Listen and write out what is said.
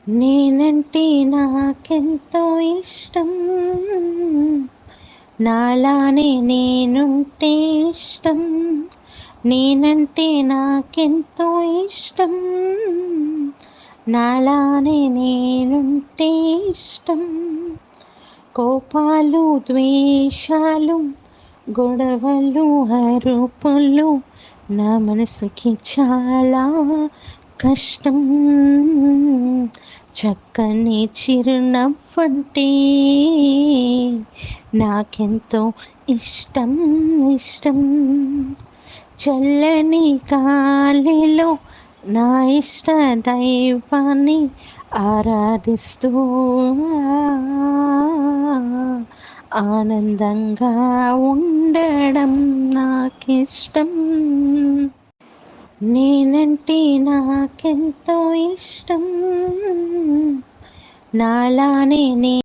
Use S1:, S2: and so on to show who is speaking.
S1: నేనంటే నాకెంతో ఇష్టం, నాలానే నేనుంటే ఇష్టం. నేనంటే నాకెంతో ఇష్టం, నాలానే నేనుంటే ఇష్టం. కోపాలు ద్వేషాలు గొడవలు అరుపులు నా మనసుకి చాలా కష్టం. చక్కని చిరునవ్వంటే నాకెంతో ఇష్టం ఇష్టం. చల్లని గాలిలో నా ఇష్ట దైవాన్ని ఆరాధిస్తూ ఆనందంగా ఉండడం నాకిష్టం. నేనంటే నాకెంతో ఇష్టం, నాలానే